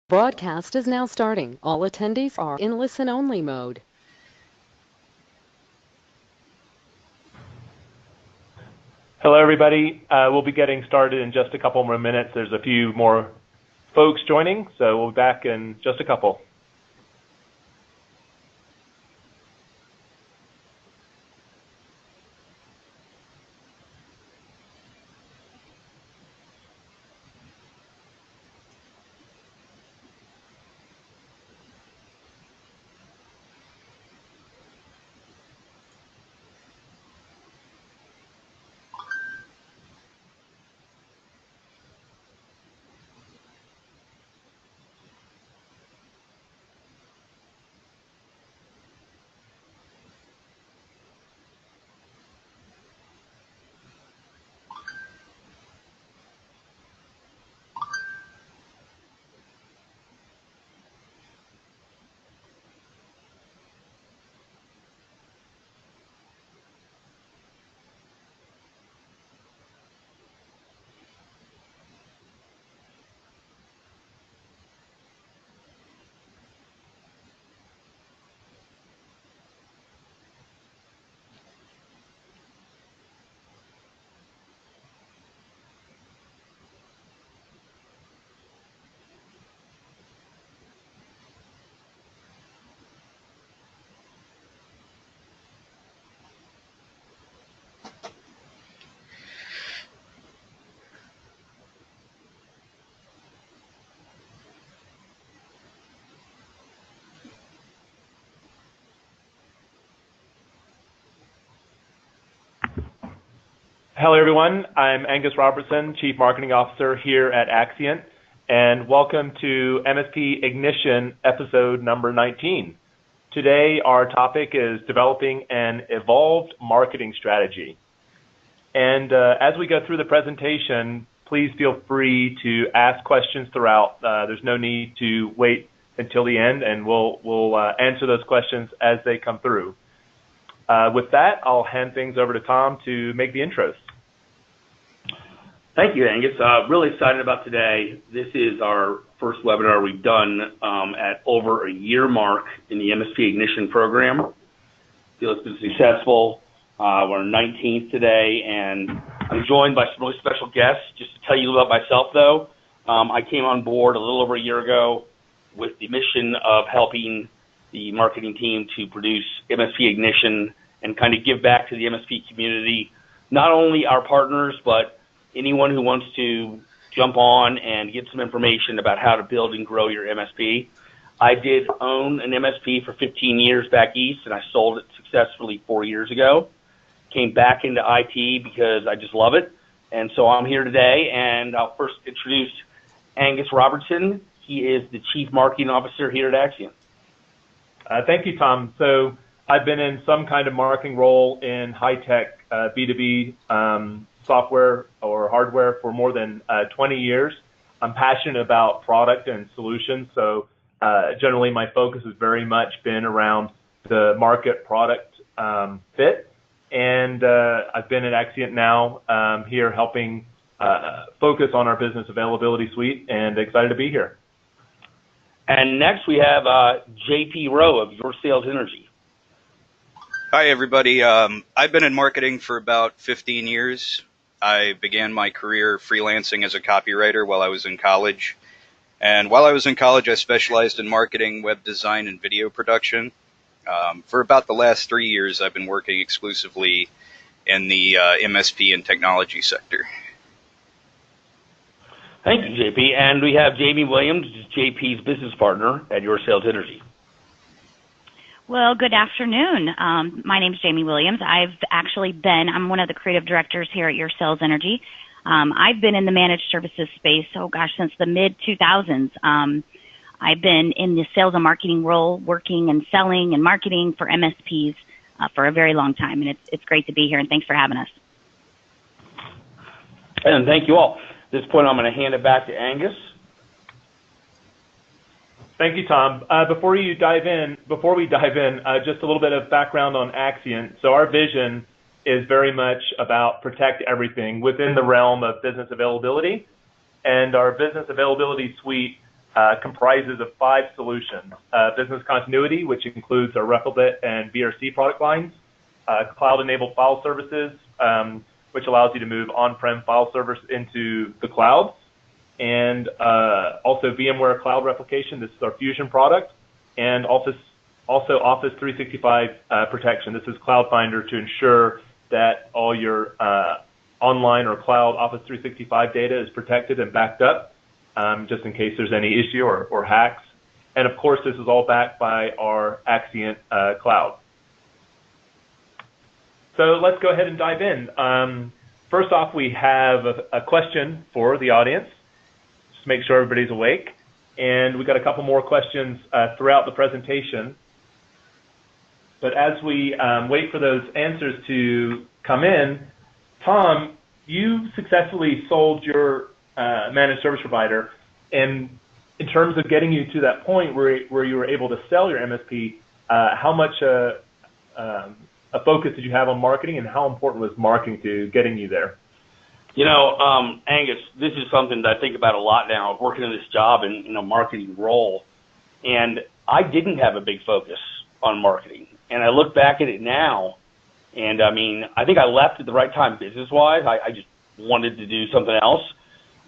Broadcast is now starting. All attendees are in listen-only mode. Hello, everybody. We'll be getting started in just a couple more minutes. There's a few more folks joining, so we'll be back in just a couple. Hello, everyone. I'm Angus Robertson, Chief Marketing Officer here at Axion, and welcome to MSP Ignition episode number 19. Today, our topic is developing an evolved marketing strategy. And as we go through the presentation, please feel free to ask questions throughout. There's no need to wait until the end, and we'll answer those questions as they come through. With that, I'll hand things over to Tom to make the intros. Thank you, Angus. Really excited about today. This is our first webinar we've done at over a year mark in the MSP Ignition program. Feel it's been successful. We're 19th today, and I'm joined by some really special guests. Just to tell you about myself, though, I came on board a little over a year ago with the mission of helping the marketing team to produce MSP Ignition and kind of give back to the MSP community, not only our partners, but anyone who wants to jump on and get some information about how to build and grow your MSP. I did own an MSP for 15 years back east, and I sold it successfully 4 years ago. Came back into IT because I just love it. And so I'm here today, and I'll first introduce Angus Robertson. He is the Chief Marketing Officer here at Axion. Thank you, Tom. So I've been in some kind of marketing role in high-tech B2B software or hardware for more than 20 years. I'm passionate about product and solutions, so generally my focus has very much been around the market product fit. And I've been at Axion now here helping focus on our business availability suite, and excited to be here. And next we have JP Rowe of Your Sales Energy. Hi, everybody. I've been in marketing for about 15 years. I began my career freelancing as a copywriter while I was in college. And while I was in college, I specialized in marketing, web design, and video production. For about the last 3 years, I've been working exclusively in the MSP and technology sector. Thank you, JP. And we have Jamie Williams, JP's business partner at Your Sales Energy. Well, good afternoon. My name's Jamie Williams. I'm one of the creative directors here at Your Sales Energy. I've been in the managed services space, since the mid-2000s. I've been in the sales and marketing role, working and selling and marketing for MSPs for a very long time, and it's great to be here, and thanks for having us. And thank you all. At this point, I'm going to hand it back to Angus. Thank you, Tom. Before we dive in, just a little bit of background on Axion. So our vision is very much about protect everything within the realm of business availability, and our business availability suite comprises of 5 solutions: business continuity, which includes our Replit and VRC product lines; cloud-enabled file services, which allows you to move on-prem file servers into the cloud; and also VMware Cloud Replication. This is our Fusion product, and also Office 365 protection. This is Cloud Finder to ensure that all your online or cloud Office 365 data is protected and backed up, just in case there's any issue or hacks. And of course, this is all backed by our Axion cloud. So let's go ahead and dive in. First off, we have a question for the audience, just to make sure everybody's awake. And we've got a couple more questions throughout the presentation. But as we wait for those answers to come in, Tom, you successfully sold your managed service provider, and in terms of getting you to that point where you were able to sell your MSP, how much a focus did you have on marketing, and how important was marketing to getting you there? You know, Angus, this is something that I think about a lot now, working in this job in a marketing role, and I didn't have a big focus on marketing. And I look back at it now, and I mean, I think I left at the right time business-wise. I just wanted to do something else.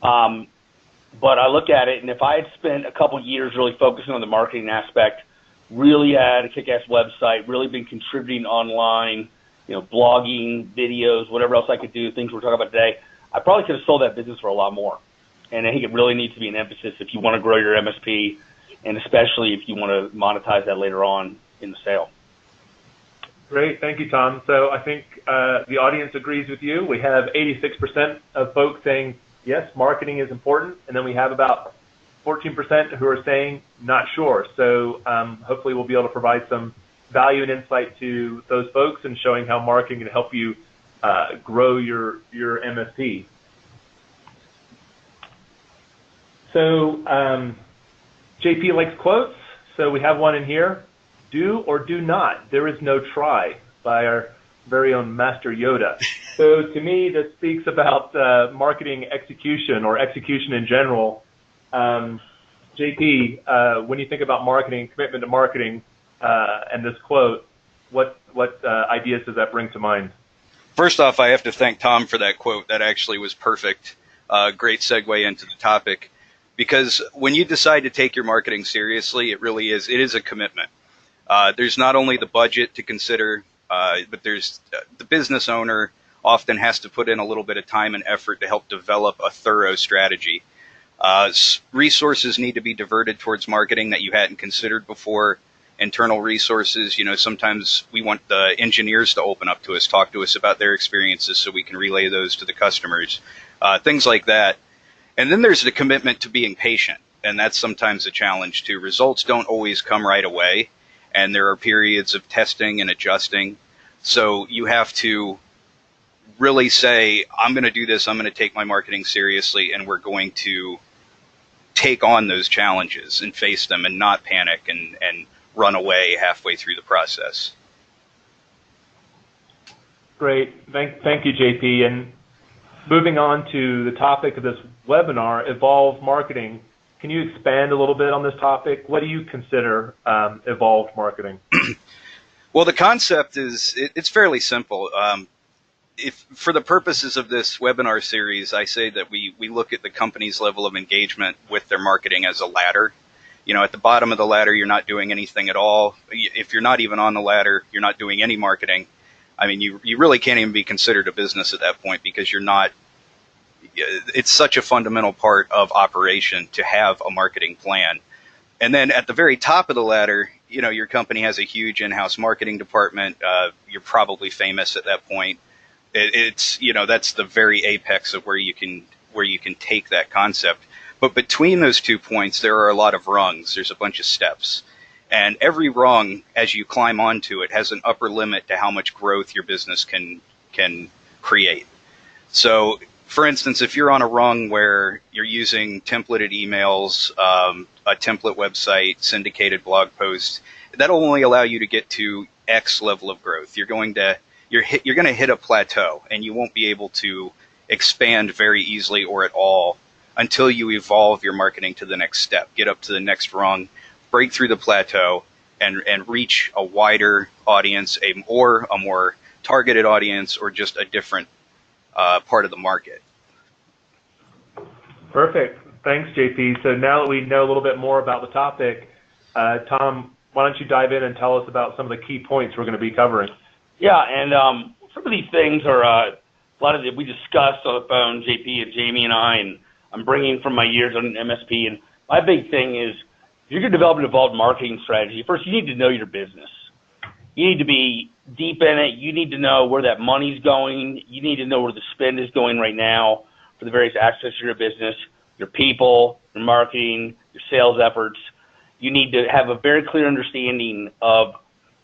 But I look at it, and if I had spent a couple years really focusing on the marketing aspect, really had a kick-ass website, really been contributing online, you know, blogging, videos, whatever else I could do, things we're talking about today, I probably could have sold that business for a lot more. And I think it really needs to be an emphasis if you want to grow your MSP, and especially if you want to monetize that later on in the sale. Great, thank you, Tom. So I think the audience agrees with you. We have 86% of folks saying, yes, marketing is important, and then we have about 14% who are saying not sure. So hopefully we'll be able to provide some value and insight to those folks and showing how marketing can help you grow your MSP. So JP likes quotes, so we have one in here. Do or do not, there is no try, by our very own Master Yoda. So to me, this speaks about marketing execution or execution in general. JP, when you think about marketing, commitment to marketing, and this quote, what ideas does that bring to mind? First off, I have to thank Tom for that quote. That actually was perfect. Great segue into the topic. Because when you decide to take your marketing seriously, it is a commitment. There's not only the budget to consider, but there's the business owner often has to put in a little bit of time and effort to help develop a thorough strategy. Resources need to be diverted towards marketing that you hadn't considered before. Internal resources, you know, sometimes we want the engineers to open up to us, talk to us about their experiences so we can relay those to the customers, things like that. And then there's the commitment to being patient, and that's sometimes a challenge too. Results don't always come right away, and there are periods of testing and adjusting. So you have to really say, I'm going to do this, I'm going to take my marketing seriously, and we're going to take on those challenges and face them and not panic and run away halfway through the process. Great. Thank you, JP. And moving on to the topic of this webinar, Evolve Marketing. Can you expand a little bit on this topic? What do you consider evolved marketing? Well, the concept it's fairly simple. If for the purposes of this webinar series, I say that we look at the company's level of engagement with their marketing as a ladder. You know, at the bottom of the ladder, you're not doing anything at all. If you're not even on the ladder, you're not doing any marketing. I mean, you really can't even be considered a business at that point because you're not. It's such a fundamental part of operation to have a marketing plan. And then at the very top of the ladder, you know, your company has a huge in-house marketing department. You're probably famous at that point. It's, you know, that's the very apex of where you can take that concept. But between those 2 points, there are a lot of rungs. There's a bunch of steps. And every rung, as you climb onto it, has an upper limit to how much growth your business can create. So, for instance, if you're on a rung where you're using templated emails, a template website, syndicated blog posts, that'll only allow you to get to X level of growth. You're going to hit a plateau, and you won't be able to expand very easily or at all until you evolve your marketing to the next step, get up to the next rung, break through the plateau, and reach a wider audience, a more targeted audience, or just a different part of the market. Perfect. Thanks, JP. So now that we know a little bit more about the topic, Tom, why don't you dive in and tell us about some of the key points we're going to be covering? Yeah, and some of these things are a lot of that we discussed on the phone, JP and Jamie and I, and I'm bringing from my years on MSP. And my big thing is, if you're going to develop an evolved marketing strategy, first you need to know your business. You need to be deep in it. You need to know where that money's going. You need to know where the spend is going right now for the various aspects of your business, your people, your marketing, your sales efforts. You need to have a very clear understanding of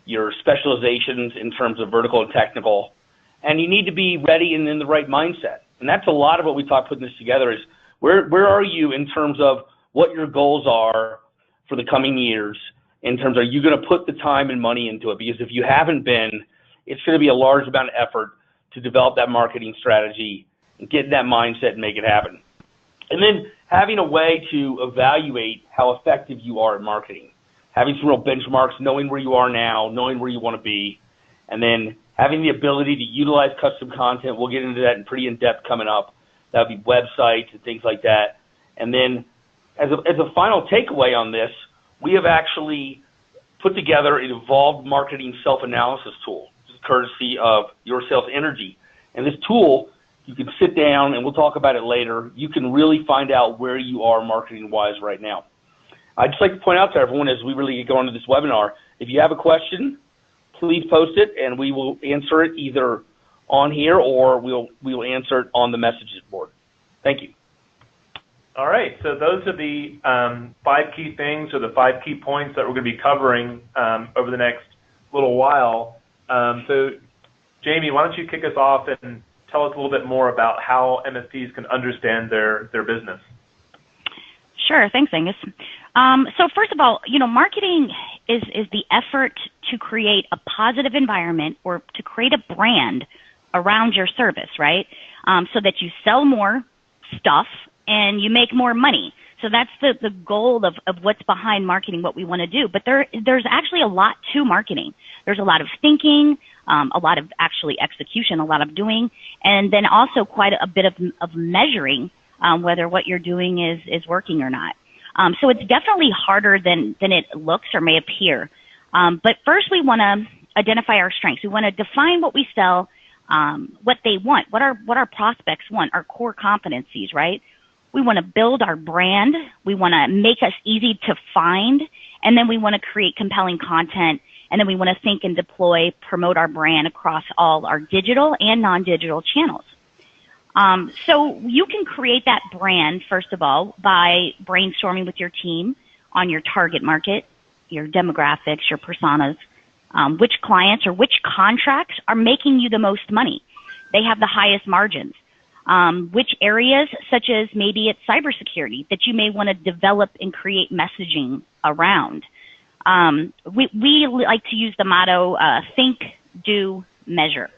your specializations in terms of vertical and technical. And you need to be ready and in the right mindset. And that's a lot of what we talk putting this together is where are you in terms of what your goals are for the coming years, in terms of, are you going to put the time and money into it? Because if you haven't been, it's going to be a large amount of effort to develop that marketing strategy and get in that mindset and make it happen. And then having a way to evaluate how effective you are at marketing, having some real benchmarks, knowing where you are now, knowing where you want to be, and then having the ability to utilize custom content. We'll get into that in pretty in-depth coming up. That would be websites and things like that. And then as a final takeaway on this, we have actually put together an evolved marketing self-analysis tool, courtesy of Your Sales Energy. And this tool, you can sit down, and we'll talk about it later. You can really find out where you are marketing-wise right now. I'd just like to point out to everyone as we really get going to this webinar, if you have a question, please post it, and we will answer it either on here or we'll answer it on the messages board. Thank you. All right, so those are the 5 key things or the 5 key points that we're going to be covering over the next little while. So, Jamie, why don't you kick us off and tell us a little bit more about how MSPs can understand their business? Sure, thanks, Angus. So first of all, marketing is the effort to create a positive environment or to create a brand around your service, right? So that you sell more stuff and you make more money. So that's the goal of what's behind marketing, what we want to do. But there's actually a lot to marketing. There's a lot of thinking, a lot of actually execution, a lot of doing, and then also quite a bit of measuring whether what you're doing is working or not. So it's definitely harder than it looks or may appear. But first we want to identify our strengths. We want to define what we sell, what they want, what our prospects want, our core competencies, right? We want to build our brand. We want to make us easy to find. And then we want to create compelling content. And then we want to think and deploy, promote our brand across all our digital and non-digital channels. So you can create that brand, first of all, by brainstorming with your team on your target market, your demographics, your personas, which clients or which contracts are making you the most money. They have the highest margins. Which areas, such as maybe it's cybersecurity, that you may want to develop and create messaging around. We like to use the motto, think, do, measure.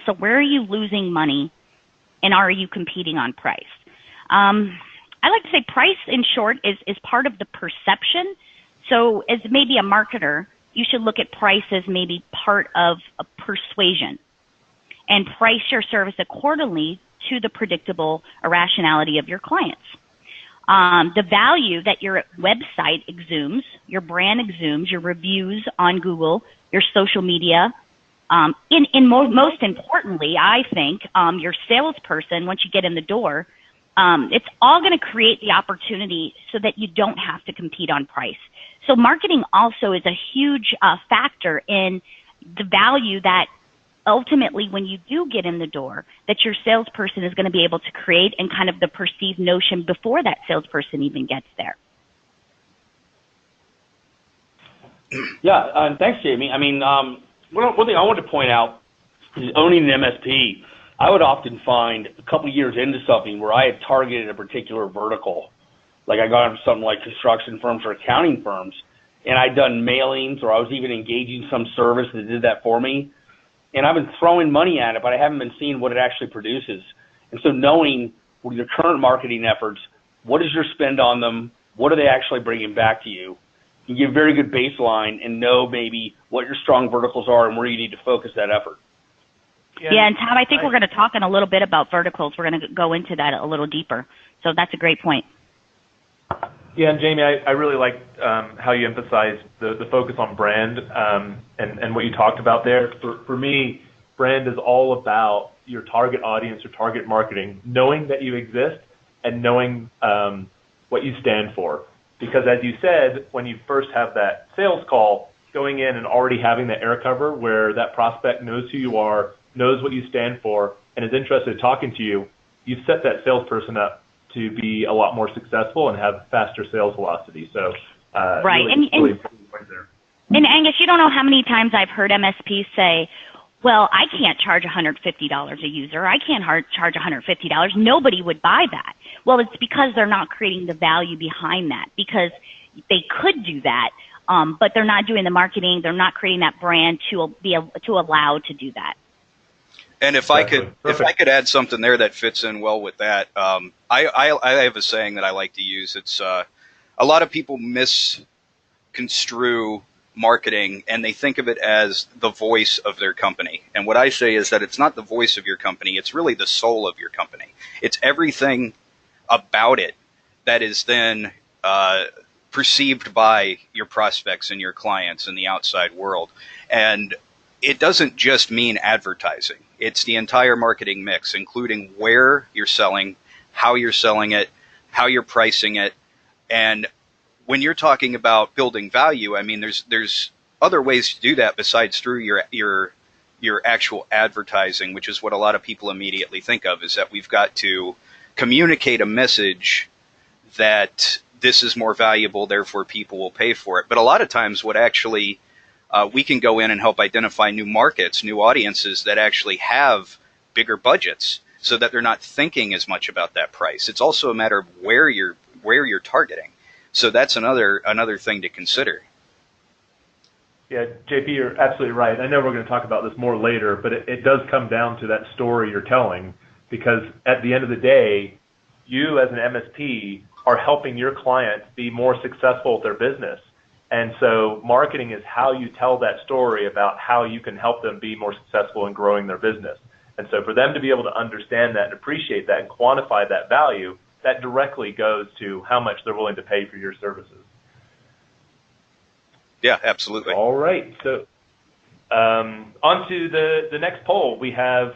So where are you losing money, and are you competing on price? I like to say price, in short, is part of the perception. So as maybe a marketer, you should look at price as maybe part of a persuasion and price your service accordingly to the predictable irrationality of your clients. The value that your website exudes, your brand exudes, your reviews on Google, your social media, most importantly, I think, your salesperson, once you get in the door, it's all going to create the opportunity so that you don't have to compete on price. So marketing also is a huge factor in the value that ultimately, when you do get in the door, that your salesperson is going to be able to create and kind of the perceived notion before that salesperson even gets there. Yeah, and thanks, Jamie. I mean, one thing I wanted to point out is owning an MSP, I would often find a couple of years into something where I had targeted a particular vertical. Like I got into something like construction firms or accounting firms, and I'd done mailings, or I was even engaging some service that did that for me. And I've been throwing money at it, but I haven't been seeing what it actually produces. And so knowing with your current marketing efforts what is your spend on them? What are they actually bringing back to you? You get a very good baseline and know maybe what your strong verticals are and where you need to focus that effort. Yeah, and Tom, I think we're going to talk in a little bit about verticals. We're going to go into that a little deeper. So that's a great point. Yeah, and Jamie, I really liked how you emphasized the focus on brand and what you talked about there. For me, brand is all about your target audience, your target marketing, knowing that you exist and knowing what you stand for. Because as you said, when you first have that sales call, going in and already having that air cover where that prospect knows who you are, knows what you stand for, and is interested in talking to you, you've set that salesperson up to be a lot more successful and have faster sales velocity. So, right. Really important point there. And Angus, you don't know how many times I've heard MSPs say, well, I can't charge $150 a user. I can't charge $150. Nobody would buy that. Well, it's because they're not creating the value behind that, because they could do that, but they're not doing the marketing. They're not creating that brand to allow to do that. And if I could add something there that fits in well with that, I have a saying that I like to use. It's a lot of people misconstrue marketing and they think of it as the voice of their company. And what I say is that it's not the voice of your company. It's really the soul of your company. It's everything about it that is then perceived by your prospects and your clients in the outside world. And it doesn't just mean advertising. It's the entire marketing mix, including where you're selling, how you're selling it, how you're pricing it. And when you're talking about building value, I mean, there's other ways to do that besides through your actual advertising, which is what a lot of people immediately think of, is that we've got to communicate a message that this is more valuable, therefore people will pay for it. But a lot of times what actually we can go in and help identify new markets, new audiences that actually have bigger budgets so that they're not thinking as much about that price. It's also a matter of where you're targeting. So that's another thing to consider. Yeah, JP, you're absolutely right. I know we're going to talk about this more later, but it does come down to that story you're telling, because at the end of the day, you as an MSP are helping your clients be more successful with their business. And so marketing is how you tell that story about how you can help them be more successful in growing their business. And so for them to be able to understand that and appreciate that and quantify that value, that directly goes to how much they're willing to pay for your services. Yeah, absolutely. All right. So on to the next poll. We have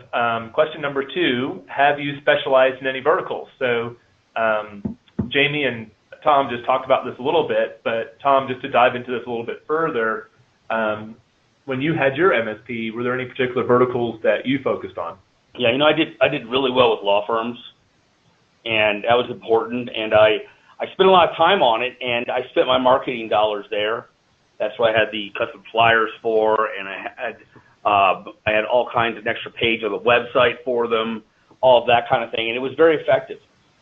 question number 2, have you specialized in any verticals? So Jamie and Tom just talked about this a little bit, but Tom, just to dive into this a little bit further, when you had your MSP, were there any particular verticals that you focused on? Yeah, I did really well with law firms, and that was important, and I spent a lot of time on it, and I spent my marketing dollars there. That's what I had the custom flyers for, and I had all kinds of extra page on the website for them, all of that kind of thing, and it was very effective.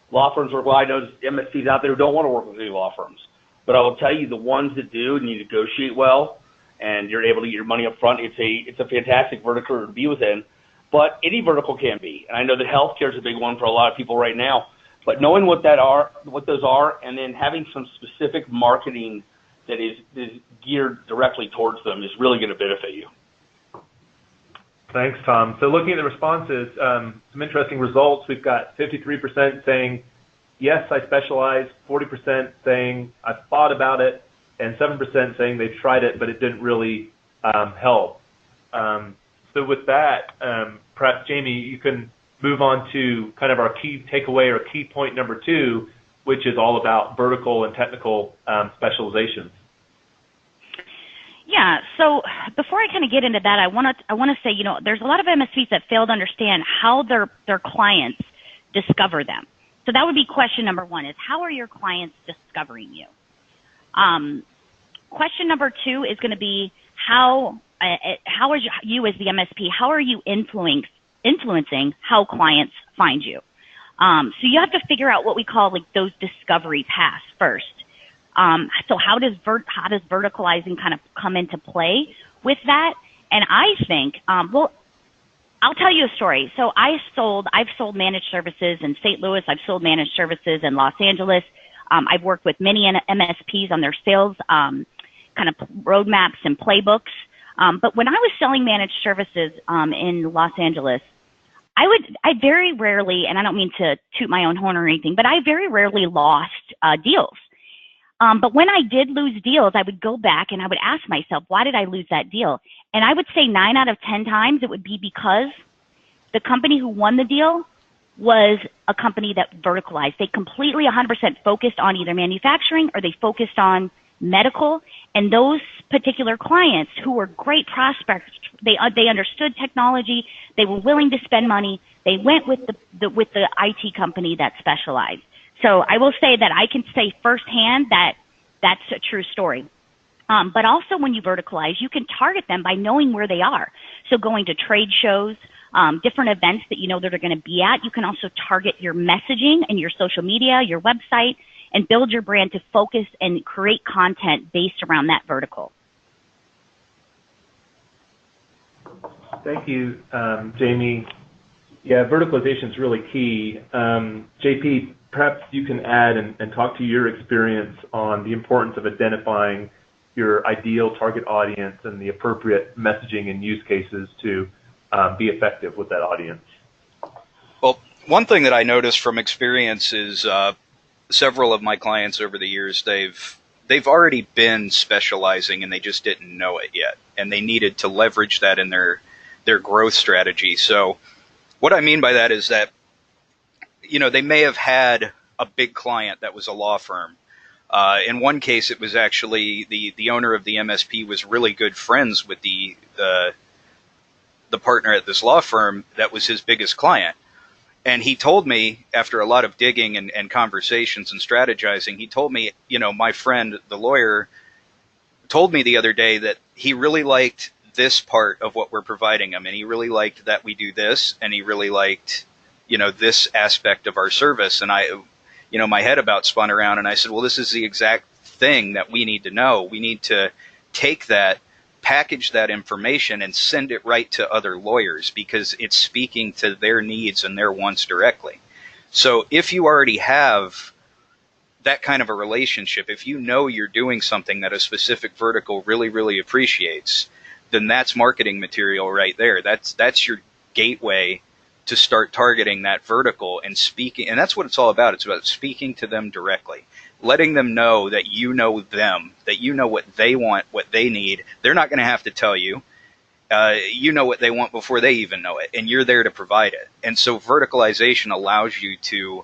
Law firms work well. I know there's MSPs out there who don't want to work with any law firms, but I will tell you, the ones that do, and you negotiate well, and you're able to get your money up front, it's a fantastic vertical to be within. But any vertical can be, and I know that healthcare is a big one for a lot of people right now. But knowing what those are, and then having some specific marketing that is geared directly towards them is really going to benefit you. Thanks, Tom. So looking at the responses, some interesting results. We've got 53% saying, yes, I specialize, 40% saying, I've thought about it, and 7% saying they've tried it, but it didn't really help. So with that, perhaps, Jamie, you can move on to kind of our key takeaway or key point number 2, which is all about vertical and technical specializations. Yeah, so before I kind of get into that, I want to say, there's a lot of MSPs that fail to understand how their clients discover them. So that would be question number 1, is how are your clients discovering you? Question number 2 is going to be how is you as the MSP, how are you influencing how clients find you? So you have to figure out what we call like those discovery paths first. So how does verticalizing kind of come into play with that? And I think, I'll tell you a story. So I've sold managed services in St. Louis. I've sold managed services in Los Angeles. I've worked with many MSPs on their sales kind of roadmaps and playbooks. But when I was selling managed services in Los Angeles, I very rarely, and I don't mean to toot my own horn or anything, but I very rarely lost deals. But when I did lose deals, I would go back and I would ask myself, why did I lose that deal? And I would say 9 out of 10 times it would be because the company who won the deal was a company that verticalized. They completely 100% focused on either manufacturing or they focused on medical. And those particular clients who were great prospects, they understood technology, they were willing to spend money, they went with the IT company that specialized. So I will say that I can say firsthand that that's a true story. But also when you verticalize, you can target them by knowing where they are. So going to trade shows, different events that you know that are going to be at. You can also target your messaging and your social media, your website, and build your brand to focus and create content based around that vertical. Thank you, Jamie. Yeah, verticalization is really key. JP, perhaps you can add and talk to your experience on the importance of identifying your ideal target audience and the appropriate messaging and use cases to be effective with that audience. Well, one thing that I noticed from experience is several of my clients over the years, they've already been specializing and they just didn't know it yet, and they needed to leverage that in their growth strategy. So what I mean by that is that, you know, they may have had a big client that was a law firm. In one case, it was actually the owner of the MSP was really good friends with the partner at this law firm that was his biggest client. And he told me, after a lot of digging and conversations and strategizing, he told me, you know, my friend, the lawyer, told me the other day that he really liked this part of what we're providing him, and he really liked that we do this, and he really liked, you know, this aspect of our service. And I, you know, my head about spun around, and I said, well, this is the exact thing that we need to know. We need to take that, package that information, and send it right to other lawyers because it's speaking to their needs and their wants directly. So if you already have that kind of a relationship, if you know you're doing something that a specific vertical really, really appreciates, then that's marketing material right there. That's your gateway to start targeting that vertical and speaking. And that's what it's all about. It's about speaking to them directly, letting them know that you know them, that you know what they want, what they need. They're not going to have to tell you. You know what they want before they even know it, and you're there to provide it. And so verticalization allows you to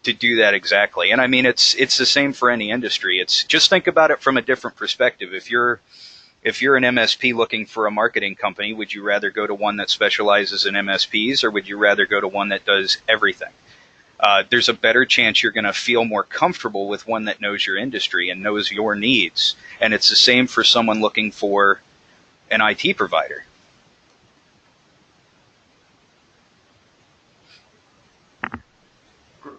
do that exactly. And I mean, it's the same for any industry. It's just think about it from a different perspective. If you're an MSP looking for a marketing company, would you rather go to one that specializes in MSPs, or would you rather go to one that does everything? There's a better chance you're going to feel more comfortable with one that knows your industry and knows your needs. And it's the same for someone looking for an IT provider.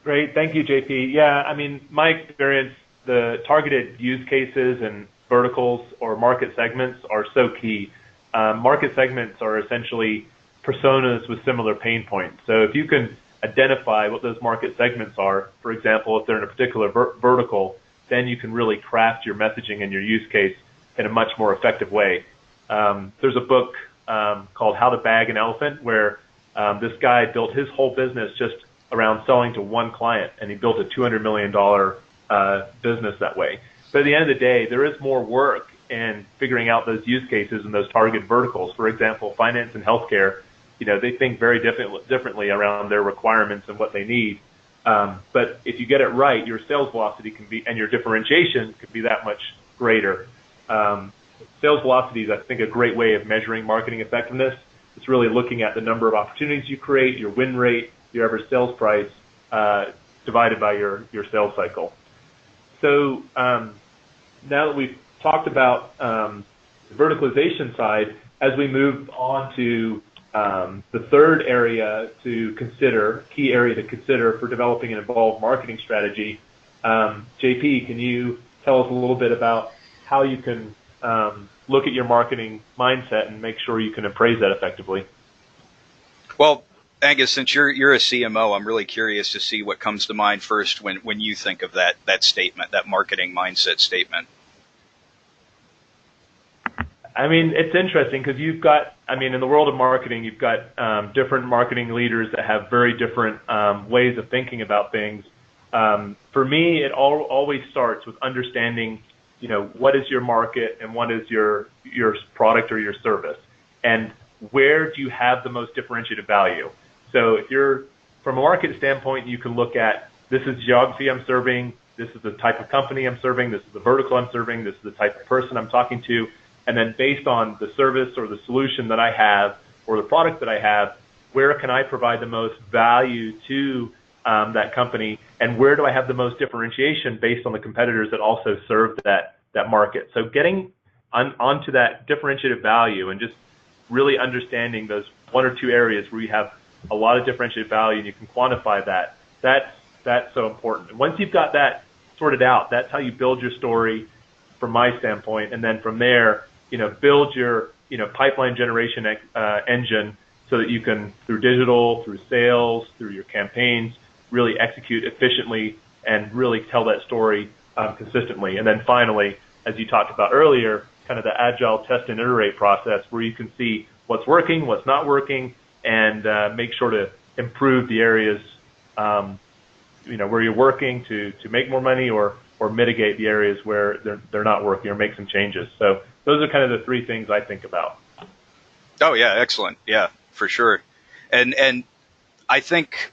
Great. Thank you, JP. Yeah, I mean, my experience, the targeted use cases and verticals or market segments are so key. Market segments are essentially personas with similar pain points. So if you can identify what those market segments are, for example, if they're in a particular vertical, then you can really craft your messaging and your use case in a much more effective way. There's a book called How to Bag an Elephant, where this guy built his whole business just around selling to one client, and he built a $200 million business that way. But at the end of the day, there is more work in figuring out those use cases and those target verticals. For example, finance and healthcare, you know, they think very differently around their requirements and what they need. But if you get it right, your sales velocity can be, and your differentiation can be that much greater. Sales velocity is, I think, a great way of measuring marketing effectiveness. It's really looking at the number of opportunities you create, your win rate, your average sales price, divided by your sales cycle. So now that we've talked about the verticalization side, as we move on to the third area to consider, key area to consider for developing an involved marketing strategy, JP, can you tell us a little bit about how you can look at your marketing mindset and make sure you can appraise that effectively? Well, Angus, since you're a CMO, I'm really curious to see what comes to mind first when you think of that statement, that marketing mindset statement. I mean, it's interesting because you've got, I mean, in the world of marketing, you've got different marketing leaders that have very different ways of thinking about things. For me, it always starts with understanding, you know, what is your market and what is your product or your service, and where do you have the most differentiated value. So if you're, from a market standpoint, you can look at, this is geography I'm serving, this is the type of company I'm serving, this is the vertical I'm serving, this is the type of person I'm talking to, and then based on the service or the solution that I have or the product that I have, where can I provide the most value to that company, and where do I have the most differentiation based on the competitors that also serve that market. So getting onto that differentiated value and just really understanding those one or two areas where you have a lot of differentiated value and you can quantify that, that's so important. And once you've got that sorted out, that's how you build your story from my standpoint. And then from there, you know, build your, you know, pipeline generation engine so that you can, through digital, through sales, through your campaigns, really execute efficiently and really tell that story consistently. And then finally, as you talked about earlier, kind of the agile test and iterate process where you can see what's working, what's not working, and make sure to improve the areas, you know, where you're working to make more money, or mitigate the areas where they're not working, or make some changes. So those are kind of the three things I think about. Oh yeah, excellent. Yeah, for sure. And I think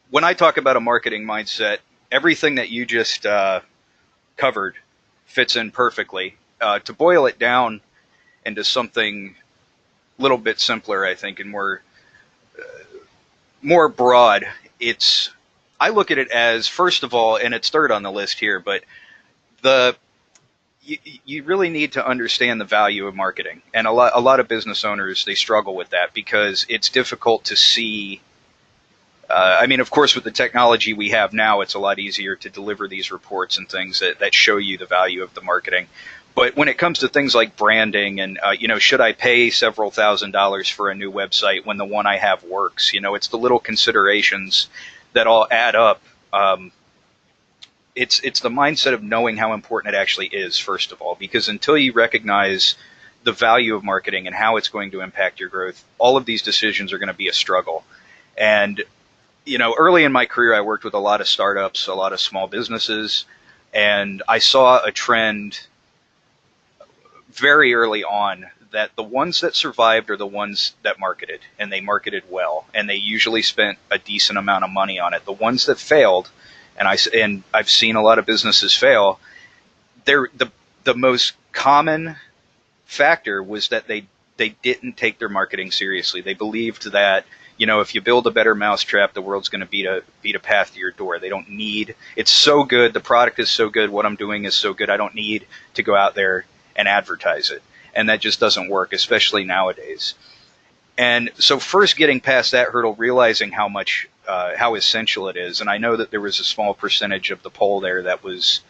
when I talk about a marketing mindset, everything that you just covered fits in perfectly. To boil it down into something a little bit simpler, I think, and more broad, I look at it as, first of all, and it's third on the list here, but you really need to understand the value of marketing. And a lot of business owners, they struggle with that because it's difficult to see. I mean, of course, with the technology we have now, it's a lot easier to deliver these reports and things that show you the value of the marketing. But when it comes to things like branding and, you know, should I pay several $1,000s for a new website when the one I have works? You know, it's the little considerations that all add up. It's the mindset of knowing how important it actually is, first of all, because until you recognize the value of marketing and how it's going to impact your growth, all of these decisions are going to be a struggle. And, you know, early in my career, I worked with a lot of startups, a lot of small businesses, and I saw a trend very early on that the ones that survived are the ones that marketed, and they marketed well, and they usually spent a decent amount of money on it. The ones that failed, and I've seen a lot of businesses fail, the most common factor was that they didn't take their marketing seriously. They believed that, you know, if you build a better mousetrap, the world's going to beat a path to your door. They don't need, it's so good, the product is so good, what I'm doing is so good, I don't need to go out there and advertise it. And that just doesn't work, especially nowadays. And so first getting past that hurdle, realizing how essential it is. And I know that there was a small percentage of the poll there that was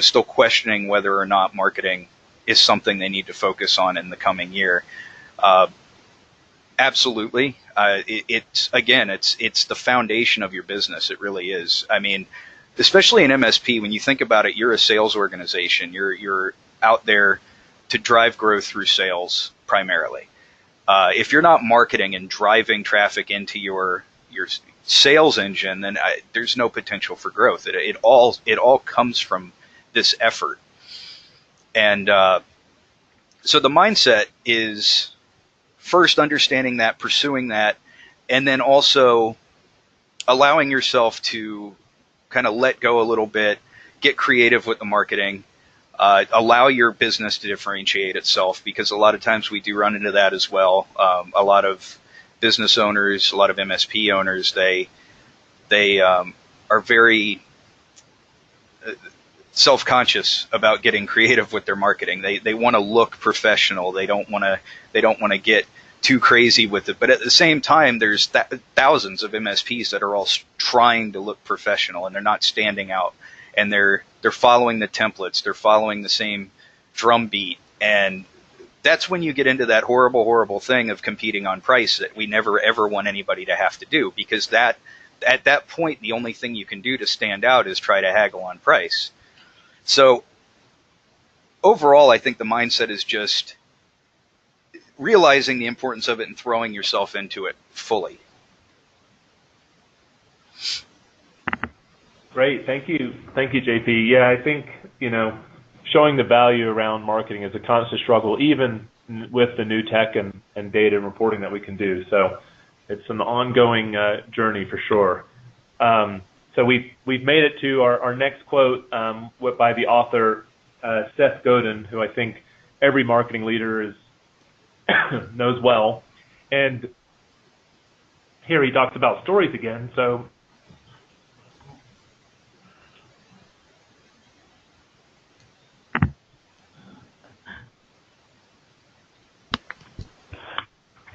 still questioning whether or not marketing is something they need to focus on in the coming year. Absolutely. It's the foundation of your business. It really is. I mean, especially in MSP, when you think about it, you're a sales organization. You're out there to drive growth through sales primarily. If you're not marketing and driving traffic into your sales engine, then there's no potential for growth. It all comes from this effort. And so the mindset is first understanding that, pursuing that, and then also allowing yourself to kind of let go a little bit, get creative with the marketing, allow your business to differentiate itself, because a lot of times we do run into that as well. A lot of business owners, a lot of MSP owners, they are very self-conscious about getting creative with their marketing. They want to look professional. They don't want to get too crazy with it. But at the same time, there's thousands of MSPs that are all trying to look professional, and they're not standing out. And they're following the templates. They're following the same drumbeat, and that's when you get into that horrible, horrible thing of competing on price that we never ever want anybody to have to do, because that at that point the only thing you can do to stand out is try to haggle on price. So overall, I think the mindset is just realizing the importance of it and throwing yourself into it fully. Great. Thank you, JP. Yeah, I think, showing the value around marketing is a constant struggle, even with the new tech and data and reporting that we can do. So it's an ongoing journey for sure. So we've made it to our next quote by the author, Seth Godin, who I think every marketing leader knows well. And here he talks about stories again. So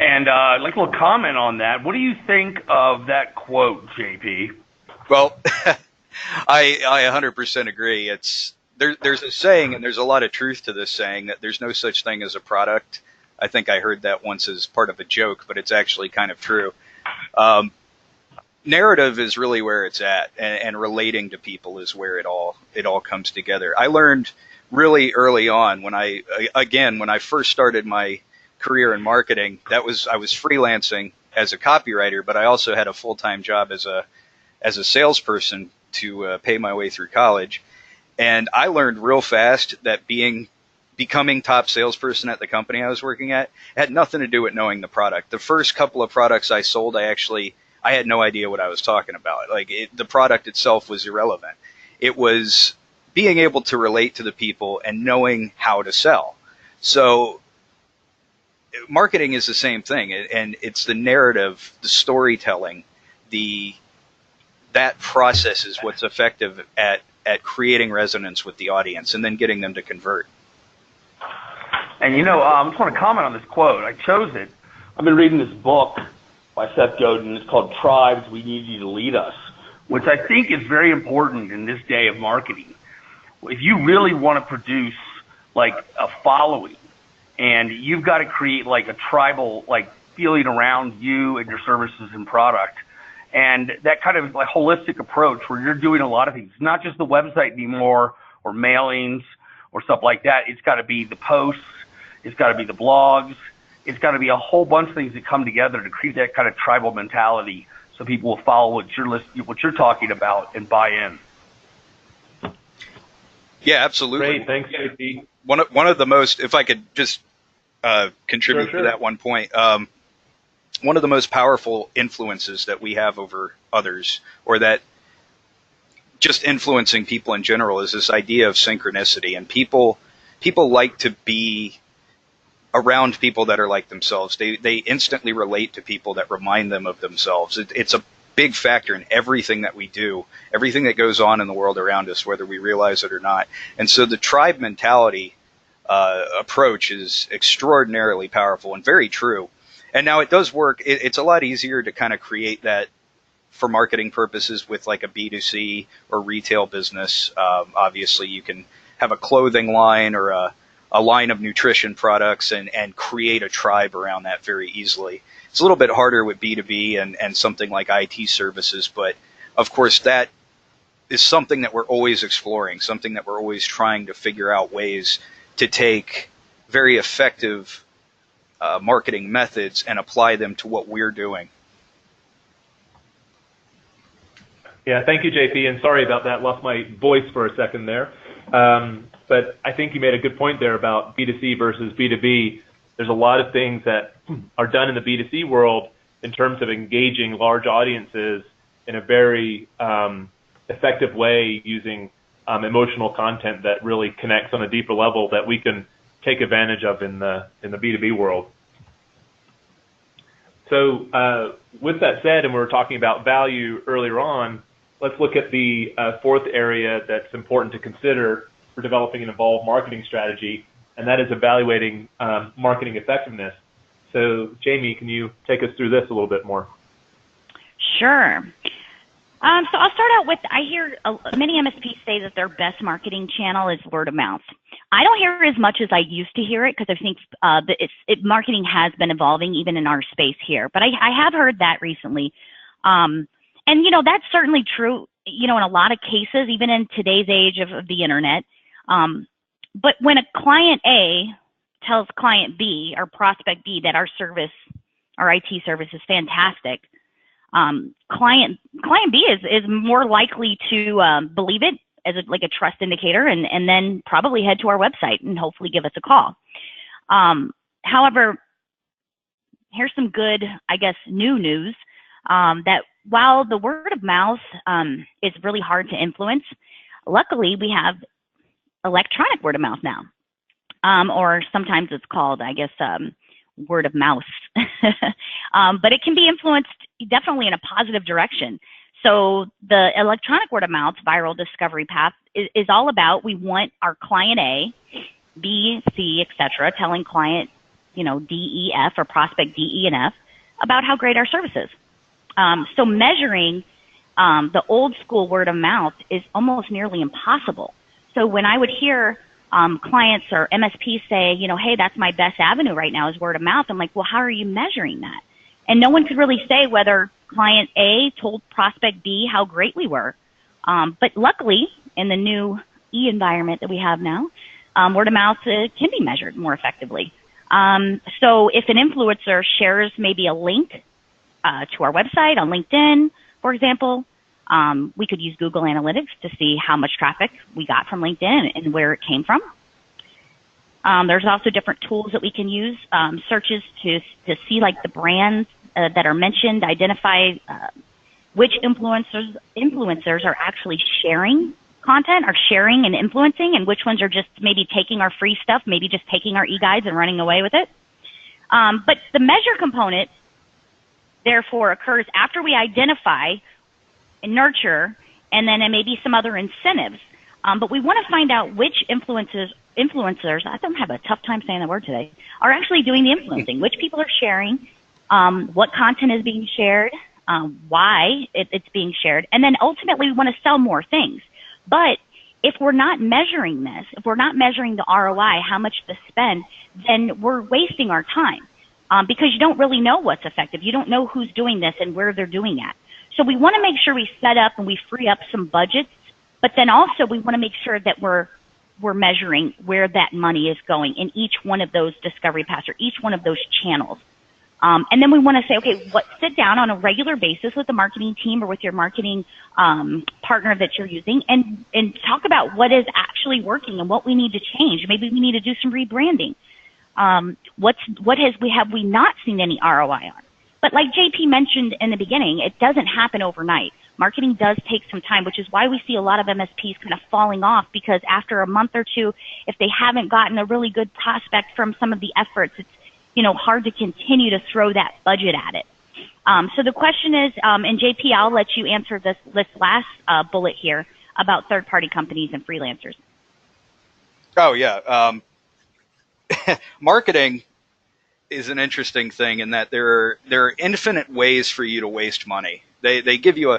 And I'd like a little comment on that. What do you think of that quote, JP? Well, I 100% agree. There's a saying, and there's a lot of truth to this saying, that there's no such thing as a product. I think I heard that once as part of a joke, but it's actually kind of true. Narrative is really where it's at, and relating to people is where it all comes together. I learned really early on when I first started my career in marketing, I was freelancing as a copywriter, but I also had a full-time job as a salesperson to pay my way through college. And I learned real fast that becoming top salesperson at the company I was working at had nothing to do with knowing the product. The first couple of products I sold, I had no idea what I was talking about. The product itself was irrelevant. It was being able to relate to the people and knowing how to sell. So marketing is the same thing, and it's the narrative, the storytelling, that process is what's effective at creating resonance with the audience and then getting them to convert. And I just want to comment on this quote. I chose it. I've been reading this book by Seth Godin. It's called Tribes, We Need You to Lead Us, which I think is very important in this day of marketing. If you really want to produce a following, and you've got to create a tribal feeling around you and your services and product. And that kind of holistic approach where you're doing a lot of things, not just the website anymore or mailings or stuff like that. It's got to be the posts. It's got to be the blogs. It's got to be a whole bunch of things that come together to create that kind of tribal mentality so people will follow what you're talking about and buy in. Yeah, absolutely. Great. Thanks, JP. One of the most, if I could just contribute to that one point, one of the most powerful influences that we have over others, or that just influencing people in general, is this idea of synchronicity. And people like to be around people that are like themselves. They instantly relate to people that remind them of themselves. It's a big factor in everything that we do, everything that goes on in the world around us, whether we realize it or not. And so the tribe mentality approach is extraordinarily powerful and very true. And now it does work. It's a lot easier to kind of create that for marketing purposes with a B2C or retail business. Obviously, you can have a clothing line or a line of nutrition products and create a tribe around that very easily. It's a little bit harder with B2B and something like IT services, but of course that is something that we're always exploring, something that we're always trying to figure out ways to take very effective marketing methods and apply them to what we're doing. Yeah, thank you, JP, and sorry about that. Lost my voice for a second there. But I think you made a good point there about B2C versus B2B. There's a lot of things that are done in the B2C world in terms of engaging large audiences in a very effective way using emotional content that really connects on a deeper level that we can take advantage of in the B2B world. So with that said, and we were talking about value earlier on, let's look at the fourth area that's important to consider for developing an evolved marketing strategy, and that is evaluating marketing effectiveness. So Jamie, can you take us through this a little bit more? Sure. So I'll start out with, I hear many MSPs say that their best marketing channel is word of mouth. I don't hear as much as I used to hear it because I think marketing has been evolving even in our space here. But I have heard that recently. And, that's certainly true, in a lot of cases, even in today's age of the internet. But when a client A tells client B or prospect B that our IT service is fantastic, client B is more likely to believe it as a trust indicator, and then probably head to our website and hopefully give us a call. However, here's some good, new news, that while the word of mouth is really hard to influence, luckily we have electronic word of mouth now, or sometimes it's called, word of mouse. But it can be influenced definitely in a positive direction. So the electronic word of mouth viral discovery path is all about, we want our client A, B, C, etc., telling client, D, E, F, or prospect D, E, and F about how great our service is. So measuring the old school word of mouth is almost nearly impossible. So when I would hear clients or MSPs say, hey, that's my best avenue right now is word of mouth, I'm like, well, how are you measuring that? And no one could really say whether client A told prospect B how great we were. But luckily, in the new environment that we have now, word of mouth can be measured more effectively. So if an influencer shares maybe a link to our website on LinkedIn, for example, we could use Google Analytics to see how much traffic we got from LinkedIn and where it came from. There's also different tools that we can use, searches to see the brands that are mentioned, identify which influencers are actually sharing content, are sharing and influencing, and which ones are just maybe taking our free stuff, maybe just taking our e-guides and running away with it. But the measure component, therefore, occurs after we identify and nurture, and then maybe some other incentives. But we want to find out which influencers, I don't have a tough time saying that word today, are actually doing the influencing, which people are sharing, what content is being shared, why it's being shared, and then ultimately we want to sell more things. But if we're not measuring this, if we're not measuring the ROI, how much to spend, then we're wasting our time, because you don't really know what's effective. You don't know who's doing this and where they're doing it. So we want to make sure we set up and we free up some budgets, but then also we want to make sure that we're measuring where that money is going in each one of those discovery paths or each one of those channels. And then we want to say, okay, sit down on a regular basis with the marketing team or with your marketing partner that you're using and talk about what is actually working and what we need to change. Maybe we need to do some rebranding. Have we not seen any ROI on? But like JP mentioned in the beginning, it doesn't happen overnight. Marketing does take some time, which is why we see a lot of MSPs kind of falling off, because after a month or two, if they haven't gotten a really good prospect from some of the efforts, it's hard to continue to throw that budget at it. So the question is, and JP, I'll let you answer this last bullet here about third-party companies and freelancers. Oh, yeah. Marketing is an interesting thing in that there are infinite ways for you to waste money. They give you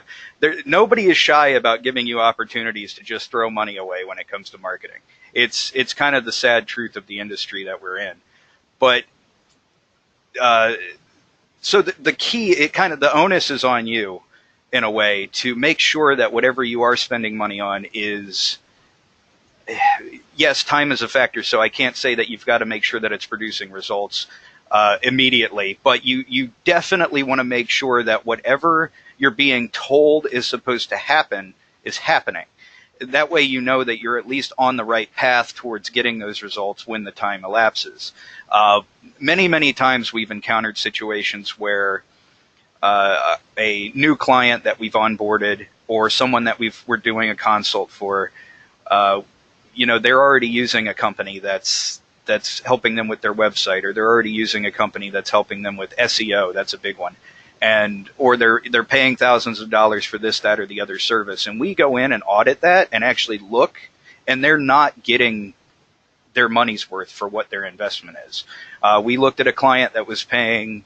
nobody is shy about giving you opportunities to just throw money away when it comes to marketing. It's kind of the sad truth of the industry that we're in. But so the key, the onus is on you in a way to make sure that whatever you are spending money on is, yes, time is a factor. So I can't say that you've got to make sure that it's producing results immediately, but you definitely want to make sure that whatever you're being told is supposed to happen is happening. That way you know that you're at least on the right path towards getting those results when the time elapses. Many, many times we've encountered situations where a new client that we've onboarded or someone that we're doing a consult for, they're already using a company that's helping them with their website, or they're already using a company that's helping them with SEO. That's a big one. Or they're paying thousands of dollars for this, that, or the other service. And we go in and audit that and actually look, and they're not getting their money's worth for what their investment is. We looked at a client that was paying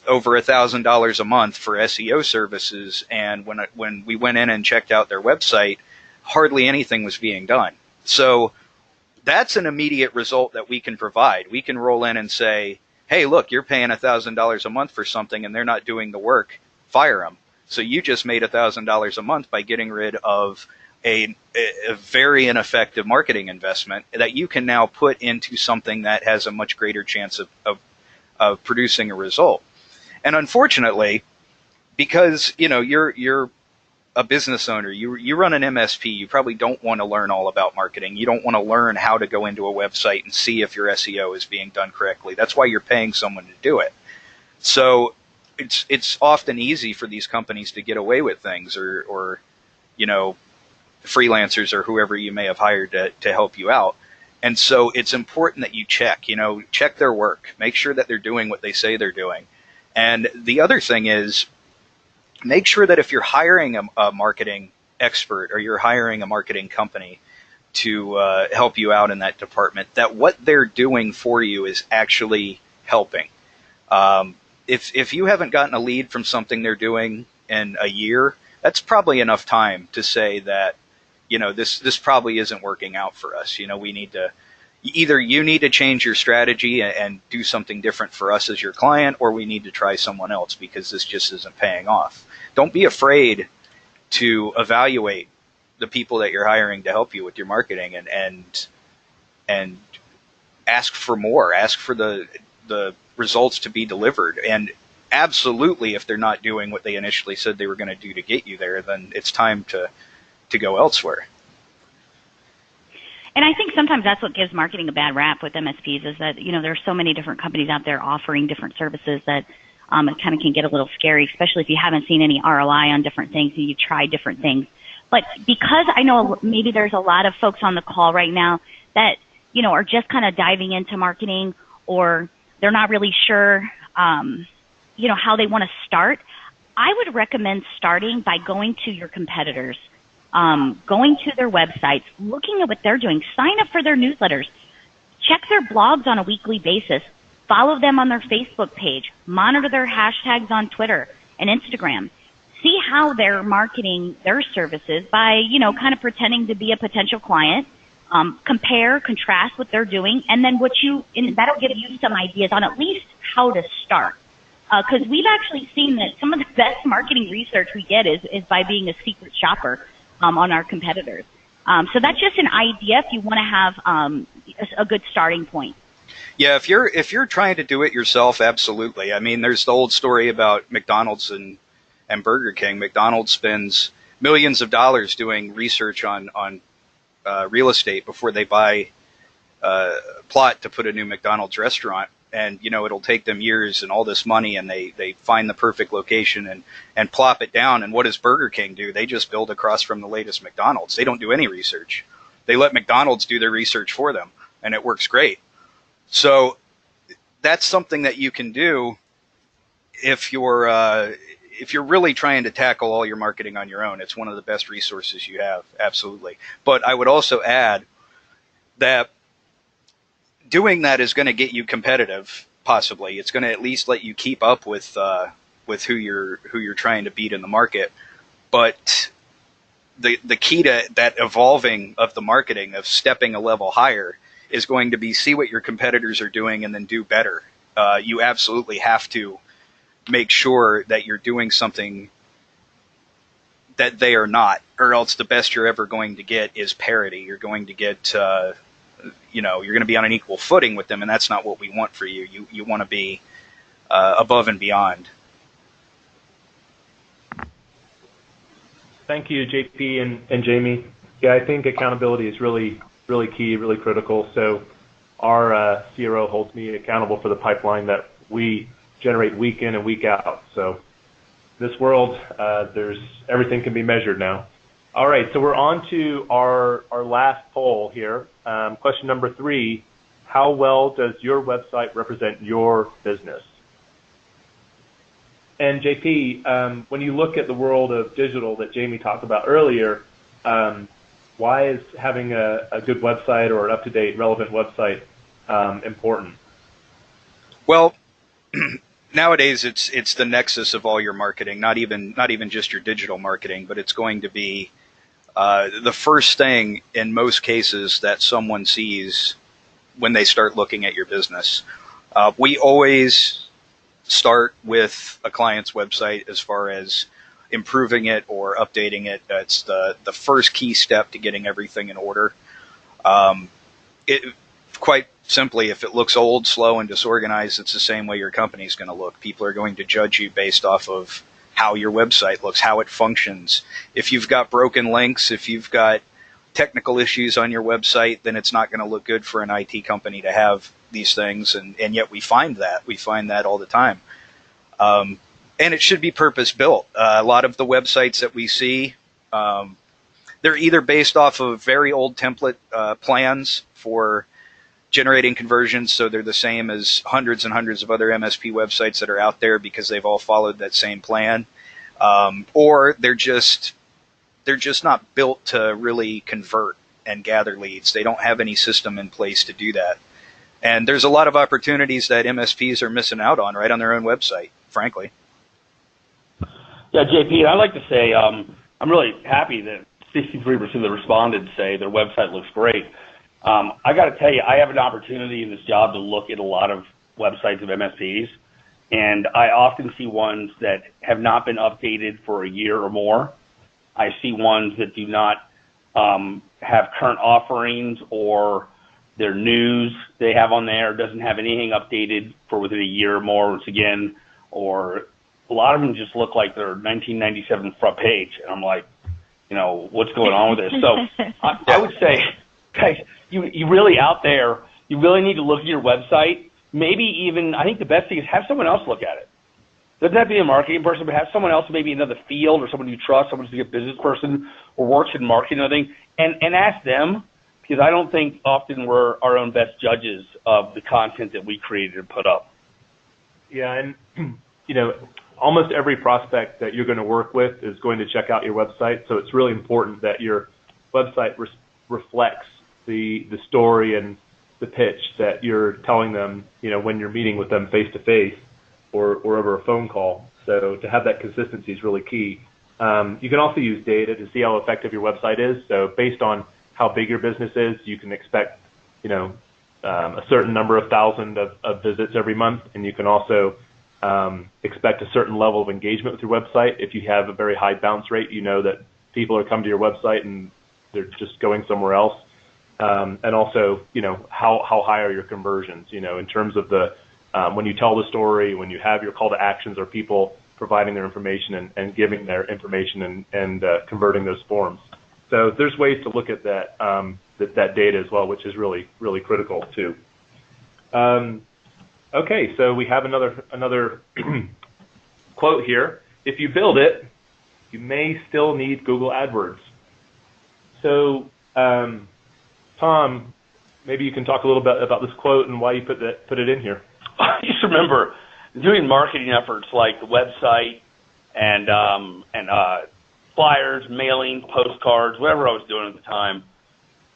over $1,000 a month for SEO services, and when we went in and checked out their website, hardly anything was being done. So that's an immediate result that we can provide. We can roll in and say, hey, look, you're paying $1,000 a month for something and they're not doing the work. Fire them. So you just made $1,000 a month by getting rid of a very ineffective marketing investment that you can now put into something that has a much greater chance of producing a result. And unfortunately, because you're a business owner, you run an MSP, you probably don't want to learn all about marketing. You don't want to learn how to go into a website and see if your SEO is being done correctly. That's why you're paying someone to do it. So it's often easy for these companies to get away with things, or freelancers or whoever you may have hired to help you out. And so it's important that you check their work, make sure that they're doing what they say they're doing. And the other thing is, make sure that if you're hiring a marketing expert or you're hiring a marketing company to help you out in that department, that what they're doing for you is actually helping. If you haven't gotten a lead from something they're doing in a year, that's probably enough time to say that, this probably isn't working out for us. We need to, either you need to change your strategy and do something different for us as your client, or we need to try someone else because this just isn't paying off. Don't be afraid to evaluate the people that you're hiring to help you with your marketing, and ask for more. Ask for the results to be delivered. And absolutely, if they're not doing what they initially said they were going to do to get you there, then it's time to go elsewhere. And I think sometimes that's what gives marketing a bad rap with MSPs, is that, there's so many different companies out there offering different services that it kind of can get a little scary, especially if you haven't seen any ROI on different things and you've tried different things. But because I know maybe there's a lot of folks on the call right now that, are just kind of diving into marketing, or they're not really sure, how they want to start, I would recommend starting by going to your competitors, going to their websites, looking at what they're doing, sign up for their newsletters, check their blogs on a weekly basis, follow them on their Facebook page, monitor their hashtags on Twitter and Instagram, see how they're marketing their services by, kind of pretending to be a potential client, compare, contrast what they're doing, and then that'll give you some ideas on at least how to start. Because we've actually seen that some of the best marketing research we get is by being a secret shopper on our competitors. So that's just an idea if you want to have a good starting point. Yeah, if you're trying to do it yourself, absolutely. I mean, there's the old story about McDonald's and Burger King. McDonald's spends millions of dollars doing research on real estate before they buy a plot to put a new McDonald's restaurant. And, it'll take them years and all this money, and they find the perfect location and plop it down. And what does Burger King do? They just build across from the latest McDonald's. They don't do any research. They let McDonald's do their research for them, and it works great. So that's something that you can do if you're really trying to tackle all your marketing on your own. It's one of the best resources you have, absolutely. But I would also add that doing that is going to get you competitive, possibly. It's going to at least let you keep up with who you're trying to beat in the market. But the key to that evolving of the marketing, of stepping a level higher, is going to be see what your competitors are doing and then do better. You absolutely have to make sure that you're doing something that they are not, or else the best you're ever going to get is parity. You're going to get, you're going to be on an equal footing with them, and that's not what we want for you. You want to be above and beyond. Thank you, JP and Jamie. Yeah, I think accountability is really key, really critical. So our CRO holds me accountable for the pipeline that we generate week in and week out. So this world, everything can be measured now. All right, so we're on to our last poll here. Question number 3, how well does your website represent your business? And JP, when you look at the world of digital that Jamie talked about earlier, why is having a good website or an up-to-date, relevant website important? Well, nowadays it's the nexus of all your marketing, not even just your digital marketing, but it's going to be the first thing in most cases that someone sees when they start looking at your business. We always start with a client's website as far as improving it or updating it. That's the first key step to getting everything in order. Quite simply, if it looks old, slow, and disorganized, it's the same way your company's going to look. People are going to judge you based off of how your website looks, how it functions. If you've got broken links, if you've got technical issues on your website, then it's not going to look good for an IT company to have these things, and yet we find that all the time. And it should be purpose-built. A lot of the websites that we see, they're either based off of very old template plans for generating conversions, so they're the same as hundreds and hundreds of other MSP websites that are out there because they've all followed that same plan, or they're just not built to really convert and gather leads. They don't have any system in place to do that. And there's a lot of opportunities that MSPs are missing out on right on their own website, frankly. Yeah, JP, I'd like to say I'm really happy that 63% of the respondents say their website looks great. I got to tell you, I have an opportunity in this job to look at a lot of websites of MSPs, and I often see ones that have not been updated for a year or more. I see ones that do not have current offerings, or their news they have on there doesn't have anything updated for within a year or more, once again, or a lot of them just look like they're 1997 front page. And I'm like, what's going on with this? So I would say, guys, you really out there, you really need to look at your website. Maybe even, I think the best thing is have someone else look at it. Doesn't have to be a marketing person, but have someone else, maybe in another field, or someone you trust, someone who's a business person or works in marketing or anything, and ask them, because I don't think often we're our own best judges of the content that we created and put up. Yeah, and almost every prospect that you're going to work with is going to check out your website, so it's really important that your website reflects the story and the pitch that you're telling them, when you're meeting with them face to face or over a phone call. So to have that consistency is really key. You can also use data to see how effective your website is. So based on how big your business is, you can expect, a certain number of thousand of visits every month, and you can also expect a certain level of engagement with your website. If you have a very high bounce rate, you know that people are coming to your website and they're just going somewhere else. And also, how high are your conversions? In terms of the when you tell the story, when you have your call to actions, are people providing their information and giving their information and converting those forms? So there's ways to look at that that data as well, which is really, really critical too. Okay, so we have another quote here. If you build it, you may still need Google AdWords. So, Tom, maybe you can talk a little bit about this quote and why you put it in here. I just remember doing marketing efforts like the website and flyers, mailing, postcards, whatever I was doing at the time.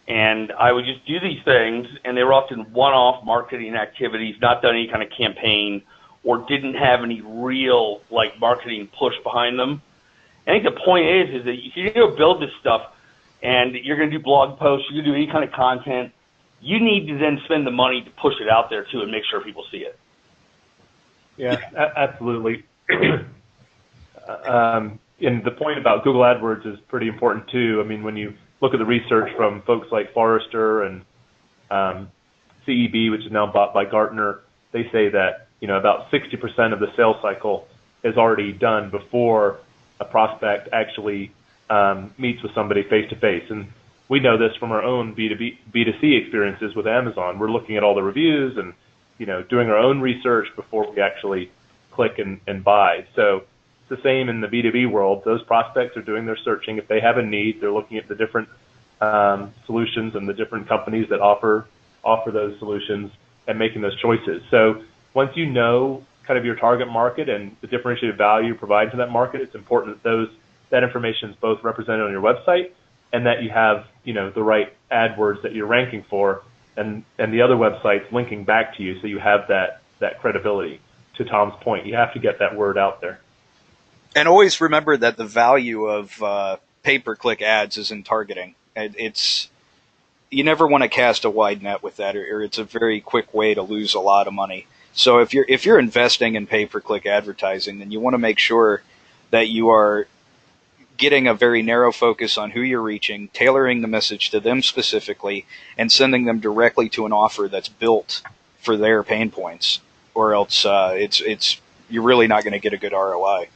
And I would just do these things, and they were often one-off marketing activities, not done any kind of campaign, or didn't have any real marketing push behind them. I think the point is that if you're going to build this stuff and you're going to do blog posts, you're going to do any kind of content, you need to then spend the money to push it out there too and make sure people see it. Yeah, absolutely. And the point about Google AdWords is pretty important too. I mean, when you look at the research from folks like Forrester and CEB, which is now bought by Gartner, they say that about 60% of the sales cycle is already done before a prospect actually meets with somebody face to face. And we know this from our own B2C experiences with Amazon. We're looking at all the reviews and doing our own research before we actually click and buy. So it's the same in the B2B world. Those prospects are doing their searching. If they have a need, they're looking at the different solutions and the different companies that offer those solutions and making those choices. So once you know kind of your target market and the differentiated value you provide to that market, it's important that that information is both represented on your website and that you have the right AdWords that you're ranking for and the other websites linking back to you, so you have that credibility. To Tom's point, you have to get that word out there. And always remember that the value of pay-per-click ads is in targeting. It's you never want to cast a wide net with that, or it's a very quick way to lose a lot of money. So if you're investing in pay-per-click advertising, then you want to make sure that you are getting a very narrow focus on who you're reaching, tailoring the message to them specifically, and sending them directly to an offer that's built for their pain points, or else you're really not going to get a good ROI.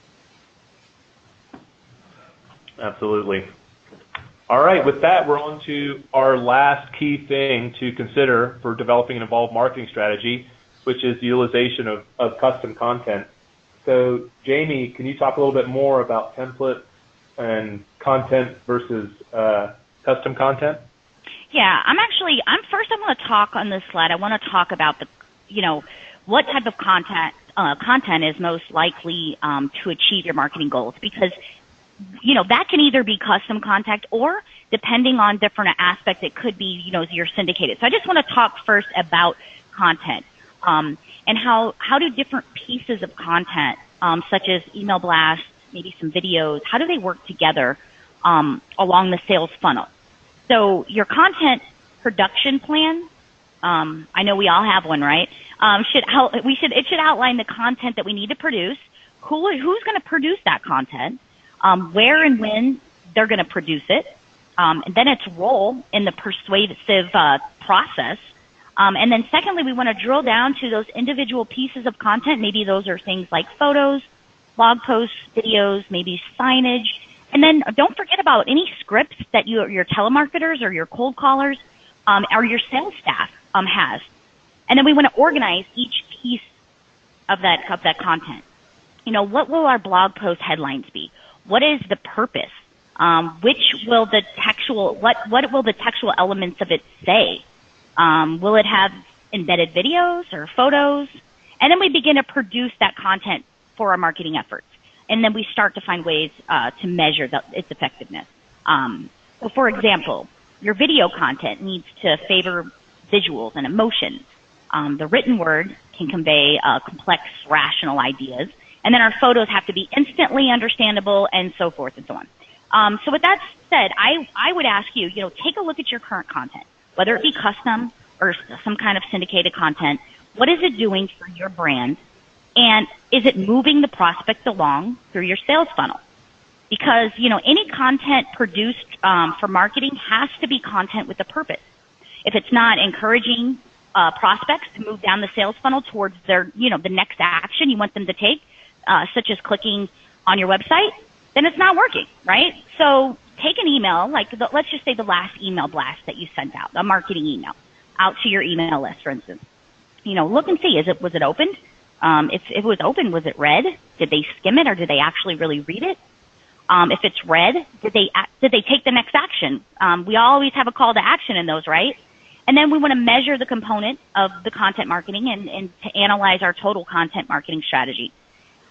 Absolutely. All right, with that, we're on to our last key thing to consider for developing an evolved marketing strategy, which is the utilization of custom content. So, Jamie, can you talk a little bit more about template and content versus custom content? Yeah, I want to talk on this slide. I want to talk about what type of content is most likely to achieve your marketing goals, because that can either be custom content, or depending on different aspects, it could be, your syndicated. So I just want to talk first about content, and how do different pieces of content, such as email blasts, maybe some videos, how do they work together along the sales funnel? So your content production plan, I know we all have one, right? It should outline the content that we need to produce, who's going to produce that content, where and when they're going to produce it, and then its role in the persuasive process. And then secondly, we want to drill down to those individual pieces of content. Maybe those are things like photos, blog posts, videos, maybe signage. And then don't forget about any scripts that your telemarketers or your cold callers or your sales staff has. And then we want to organize each piece of that content. What will our blog post headlines be? What is the purpose? What will the textual elements of it say? Will it have embedded videos or photos? And then we begin to produce that content for our marketing efforts. And then we start to find ways to measure its effectiveness. So for example, your video content needs to favor visuals and emotions. The written word can convey complex, rational ideas. And then our photos have to be instantly understandable, and so forth and so on. So with that said, I would ask you, take a look at your current content, whether it be custom or some kind of syndicated content. What is it doing for your brand? And is it moving the prospect along through your sales funnel? Because, any content produced for marketing has to be content with a purpose. If it's not encouraging prospects to move down the sales funnel towards their, the next action you want them to take, such as clicking on your website, then it's not working, right? So take an email, let's just say the last email blast that you sent out, a marketing email, out to your email list, for instance. Look and see, was it opened? If it was open, was it read? Did they skim it, or did they actually really read it? If it's read, did they take the next action? We always have a call to action in those, right? And then we want to measure the component of the content marketing and to analyze our total content marketing strategy,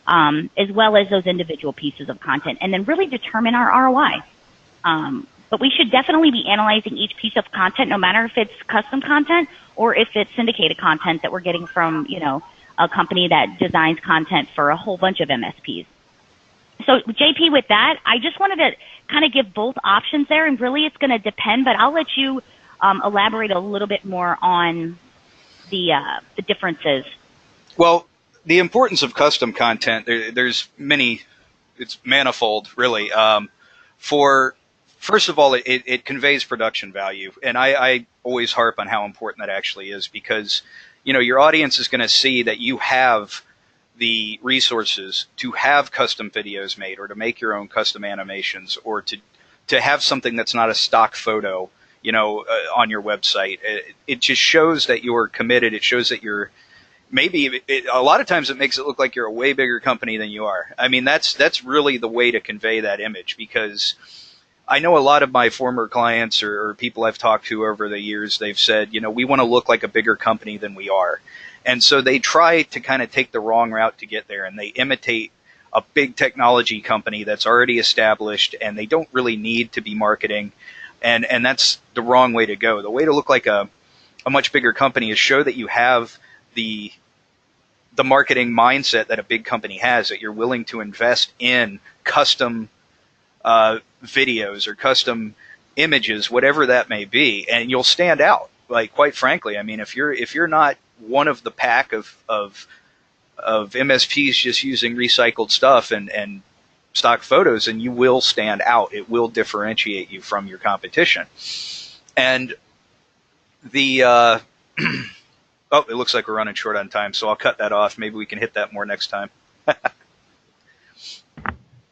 as well as those individual pieces of content, and then really determine our ROI. But we should definitely be analyzing each piece of content, no matter if it's custom content or if it's syndicated content that we're getting from, a company that designs content for a whole bunch of MSPs. So, JP, with that, I just wanted to kind of give both options there, and really it's going to depend, but I'll let you elaborate a little bit more on the differences. Well, the importance of custom content, there's many, it's manifold, really. First of all, it conveys production value, and I always harp on how important that actually is, because your audience is going to see that you have the resources to have custom videos made, or to make your own custom animations, or to have something that's not a stock photo, on your website. It just shows that you're committed. It shows that you're a lot of times it makes it look like you're a way bigger company than you are. I mean, that's really the way to convey that image, because I know a lot of my former clients or people I've talked to over the years, they've said, we want to look like a bigger company than we are. And so they try to kind of take the wrong route to get there, and they imitate a big technology company that's already established, and they don't really need to be marketing. And that's the wrong way to go. The way to look like a much bigger company is show that you have the marketing mindset that a big company has, that you're willing to invest in custom videos or custom images, whatever that may be, and you'll stand out. Like, quite frankly, I mean, if you're not one of the pack of MSPs just using recycled stuff and stock photos, and you will stand out. It will differentiate you from your competition. And the oh, it looks like we're running short on time, so I'll cut that off. Maybe we can hit that more next time.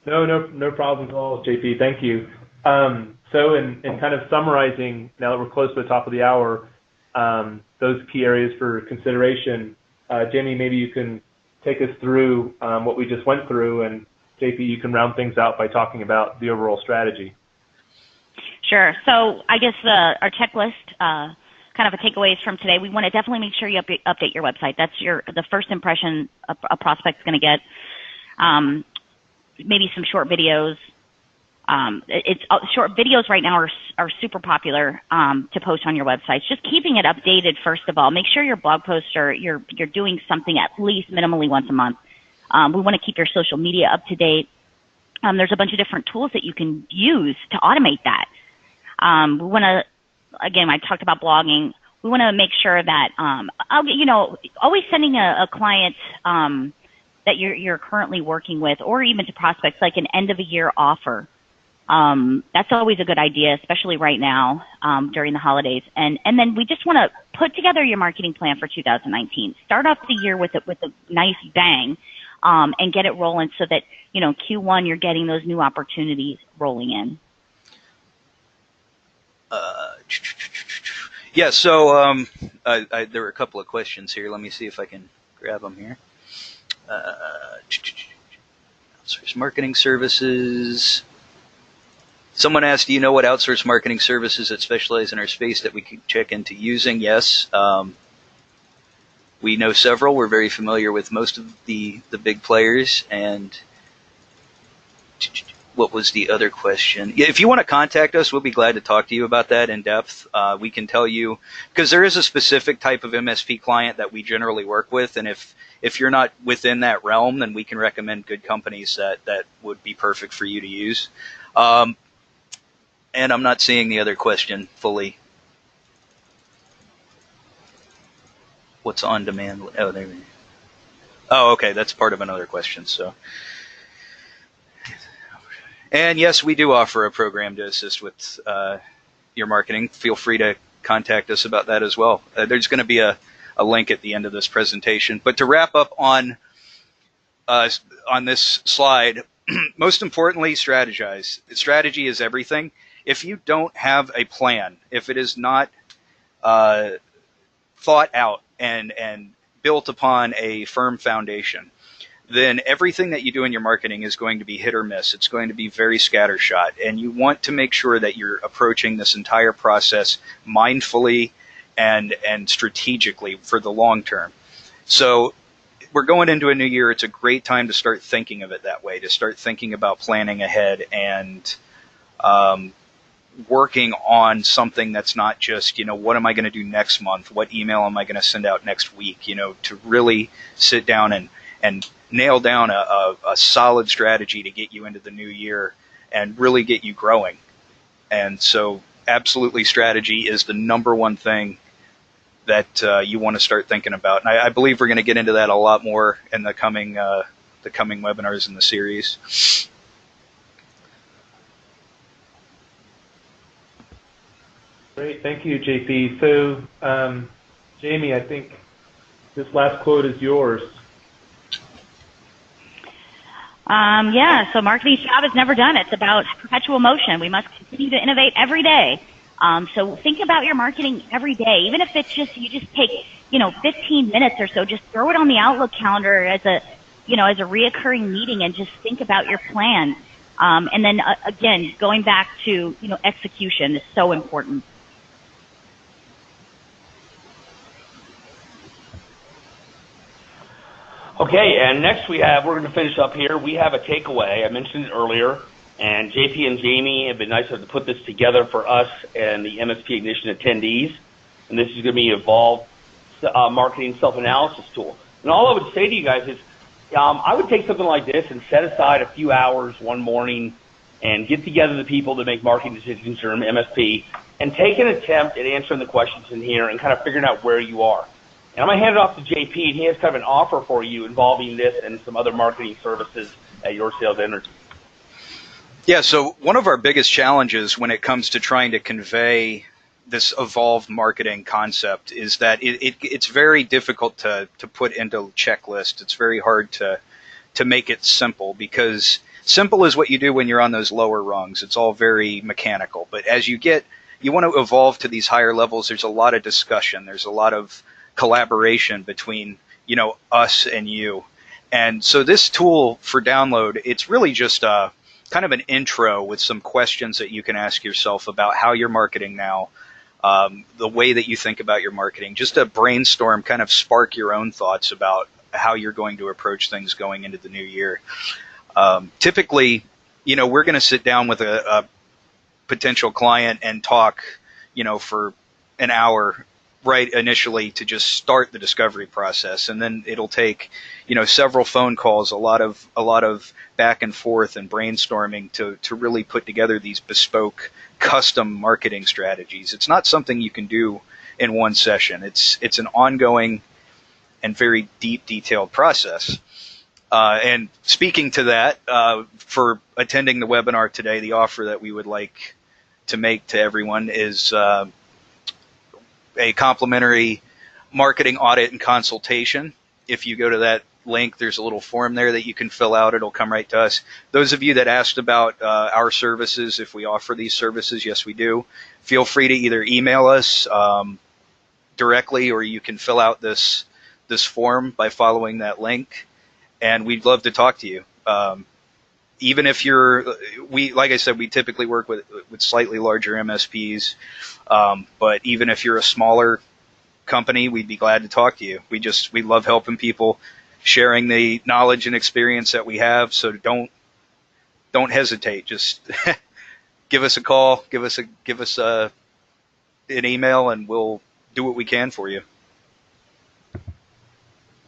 No problem at all, JP. Thank you. So in kind of summarizing, now that we're close to the top of the hour, those key areas for consideration, Jamie, maybe you can take us through what we just went through, and JP, you can round things out by talking about the overall strategy. Sure. So I guess our checklist, kind of a takeaways from today, we want to definitely make sure you update your website. That's the first impression a prospect's going to get. Maybe some short videos. Short videos right now are super popular to post on your websites. Just keeping it updated, first of all. Make sure your blog posts you're doing something at least minimally once a month. We want to keep your social media up to date. There's a bunch of different tools that you can use to automate that. We want to, again, I talked about blogging. We want to make sure that, always sending a client that you're currently working with, or even to prospects, like an end of a year offer. That's always a good idea, especially right now during the holidays. And then we just want to put together your marketing plan for 2019. Start off the year with a nice bang, and get it rolling so that Q1 you're getting those new opportunities rolling in. Yeah. So there were a couple of questions here. Let me see if I can grab them here. Outsource marketing services. Someone asked, do you know what outsource marketing services that specialize in our space that we could check into using? Yes. We know several. We're very familiar with most of the big players. And what was the other question? Yeah, if you want to contact us, we'll be glad to talk to you about that in depth. We can tell you, because there is a specific type of MSP client that we generally work with, and if you're not within that realm, then we can recommend good companies that would be perfect for you to use. And I'm not seeing the other question fully. What's on demand? Oh, there we go. Oh, okay, that's part of another question. So, and yes, we do offer a program to assist with your marketing. Feel free to contact us about that as well. There's going to be a link at the end of this presentation. But to wrap up on this slide, most importantly, strategize. Strategy is everything. If you don't have a plan, if it is not thought out and built upon a firm foundation, then everything that you do in your marketing is going to be hit or miss. It's going to be very scattershot. And you want to make sure that you're approaching this entire process mindfully and strategically for the long term. So we're going into a new year. It's a great time to start thinking of it that way, to start thinking about planning ahead and working on something that's not just, what am I going to do next month? What email am I going to send out next week? To really sit down and nail down a solid strategy to get you into the new year and really get you growing. And so absolutely, strategy is the number one thing that you want to start thinking about. And I believe we're going to get into that a lot more in the coming webinars in the series. Great, thank you, JP. So, Jamie, I think this last quote is yours. So marketing's job is never done. It's about perpetual motion. We must continue to innovate every day. So think about your marketing every day, even if it's you just take, 15 minutes or so, just throw it on the Outlook calendar as a reoccurring meeting and just think about your plan. And then again, going back to, execution is so important. Okay, and next we're going to finish up here. We have a takeaway. I mentioned it earlier, and JP and Jamie have been nice enough to put this together for us and the MSP Ignition attendees. And this is going to be Evolve Marketing Self-Analysis Tool. And all I would say to you guys is I would take something like this and set aside a few hours one morning and get together the people that make marketing decisions or MSP and take an attempt at answering the questions in here and kind of figuring out where you are. And I'm going to hand it off to JP, and he has kind of an offer for you involving this and some other marketing services at Your Sales Energy. Yeah, so one of our biggest challenges when it comes to trying to convey this evolved marketing concept is that it's very difficult to put into a checklist. It's very hard to make it simple, because simple is what you do when you're on those lower rungs. It's all very mechanical. But as you want to evolve to these higher levels, there's a lot of discussion. There's a lot of collaboration between, us and you. And so this tool for download, it's really just kind of an intro with some questions that you can ask yourself about how you're marketing now, the way that you think about your marketing, just to brainstorm, kind of spark your own thoughts about how you're going to approach things going into the new year. Typically, we're going to sit down with a potential client and talk, for an hour right initially to just start the discovery process, and then it'll take several phone calls, a lot of back and forth and brainstorming to really put together these bespoke custom marketing strategies. It's not something you can do in one session. It's an ongoing and very deep, detailed process. And speaking to that, for attending the webinar today, the offer that we would like to make to everyone is a complimentary marketing audit and consultation. If you go to that link, there's a little form there that you can fill out. It'll come right to us. Those of you that asked about our services, if we offer these services, yes, we do. Feel free to either email us directly, or you can fill out this form by following that link, and we'd love to talk to you. Even if like I said, we typically work with slightly larger MSPs, but even if you're a smaller company, we'd be glad to talk to you. We love helping people, sharing the knowledge and experience that we have. So don't hesitate. Just give us a call, give us an email, and we'll do what we can for you.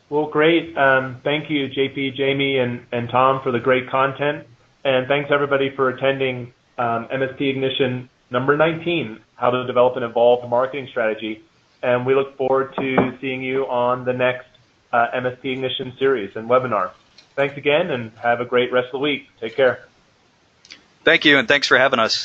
Well, great. Thank you, JP, Jamie, and Tom, for the great content. And thanks, everybody, for attending MSP Ignition number 19, How to Develop an Evolved Marketing Strategy. And we look forward to seeing you on the next MSP Ignition series and webinar. Thanks again, and have a great rest of the week. Take care. Thank you, and thanks for having us.